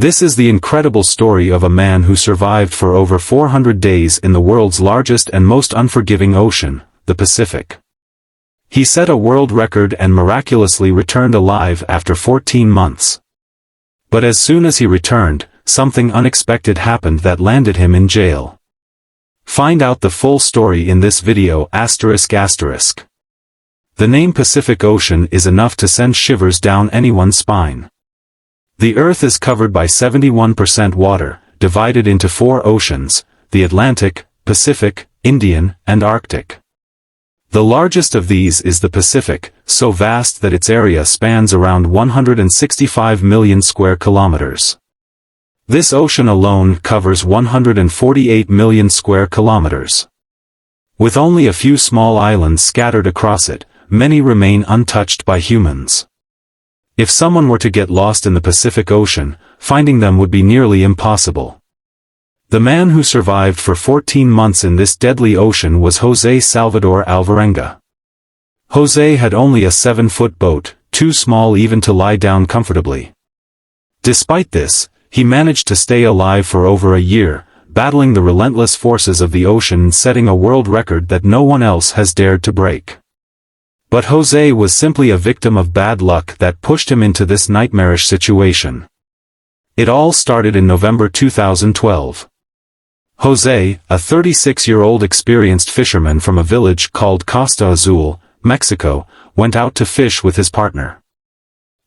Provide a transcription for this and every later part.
This is the incredible story of a man who survived for over 400 days in the world's largest and most unforgiving ocean, the Pacific. He set a world record and miraculously returned alive after 14 months. But as soon as he returned, something unexpected happened that landed him in jail. Find out the full story in this video ***. The name Pacific Ocean is enough to send shivers down anyone's spine. The Earth is covered by 71% water, divided into 4 oceans, the Atlantic, Pacific, Indian, and Arctic. The largest of these is the Pacific, so vast that its area spans around 165 million square kilometers. This ocean alone covers 148 million square kilometers. With only a few small islands scattered across it, many remain untouched by humans. If someone were to get lost in the Pacific Ocean, finding them would be nearly impossible. The man who survived for 14 months in this deadly ocean was José Salvador Alvarenga. José had only a 7-foot boat, too small even to lie down comfortably. Despite this, he managed to stay alive for over a year, battling the relentless forces of the ocean and setting a world record that no one else has dared to break. But José was simply a victim of bad luck that pushed him into this nightmarish situation. It all started in November 2012. José, a 36-year-old experienced fisherman from a village called Costa Azul, Mexico, went out to fish with his partner.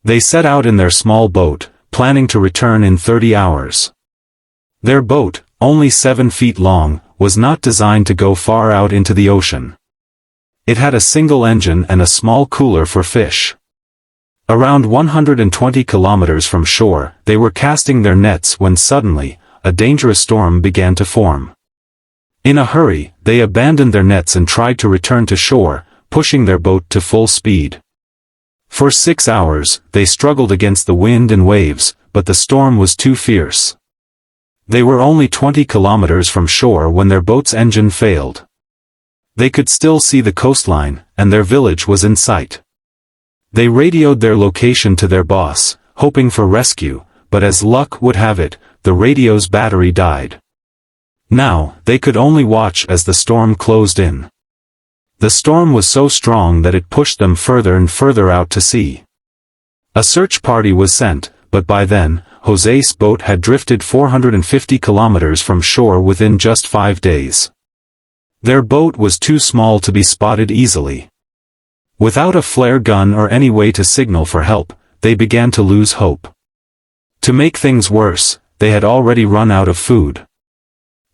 They set out in their small boat, planning to return in 30 hours. Their boat, only 7 feet long, was not designed to go far out into the ocean. It had a single engine and a small cooler for fish. Around 120 kilometers from shore, they were casting their nets when suddenly, a dangerous storm began to form. In a hurry, they abandoned their nets and tried to return to shore, pushing their boat to full speed. For 6 hours, they struggled against the wind and waves, but the storm was too fierce. They were only 20 kilometers from shore when their boat's engine failed. They could still see the coastline, and their village was in sight. They radioed their location to their boss, hoping for rescue, but as luck would have it, the radio's battery died. Now, they could only watch as the storm closed in. The storm was so strong that it pushed them further and further out to sea. A search party was sent, but by then, José's boat had drifted 450 kilometers from shore within just 5 days. Their boat was too small to be spotted easily. Without a flare gun or any way to signal for help, they began to lose hope. To make things worse, they had already run out of food.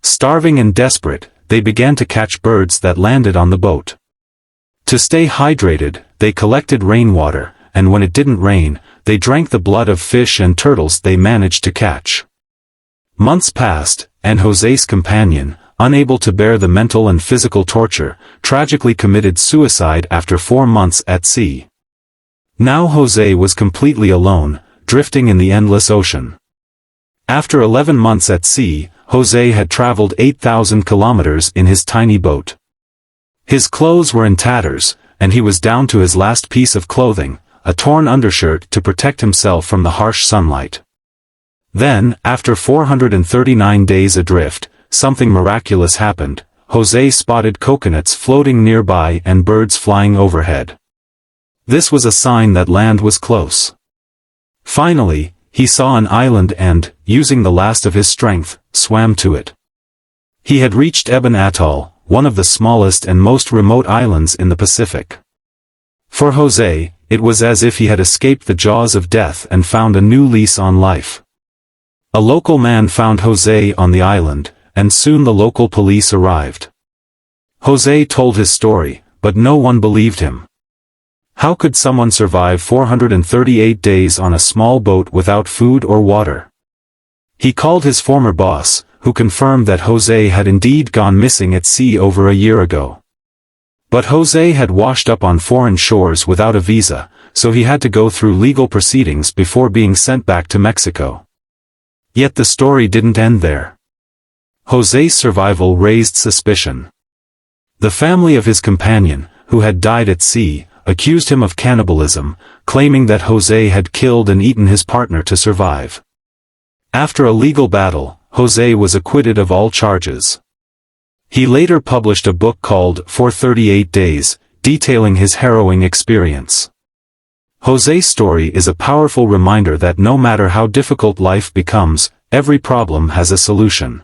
Starving and desperate, they began to catch birds that landed on the boat. To stay hydrated, they collected rainwater, and when it didn't rain, they drank the blood of fish and turtles they managed to catch. Months passed, and José's companion, unable to bear the mental and physical torture, tragically committed suicide after 4 months at sea. Now José was completely alone, drifting in the endless ocean. After 11 months at sea, José had traveled 8,000 kilometers in his tiny boat. His clothes were in tatters, and he was down to his last piece of clothing, a torn undershirt to protect himself from the harsh sunlight. Then, after 439 days adrift, something miraculous happened. José spotted coconuts floating nearby and birds flying overhead. This was a sign that land was close. Finally, he saw an island and, using the last of his strength, swam to it. He had reached Ebon Atoll, one of the smallest and most remote islands in the Pacific. For José, it was as if he had escaped the jaws of death and found a new lease on life. A local man found José on the island, and soon the local police arrived. José told his story, but no one believed him. How could someone survive 438 days on a small boat without food or water? He called his former boss, who confirmed that José had indeed gone missing at sea over a year ago. But José had washed up on foreign shores without a visa, so he had to go through legal proceedings before being sent back to Mexico. Yet the story didn't end there. José's survival raised suspicion. The family of his companion, who had died at sea, accused him of cannibalism, claiming that José had killed and eaten his partner to survive. After a legal battle, Jose was acquitted of all charges. He later published a book called For 38 Days, detailing his harrowing experience. Jose's story is a powerful reminder that no matter how difficult life becomes, every problem has a solution.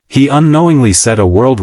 He unknowingly set a world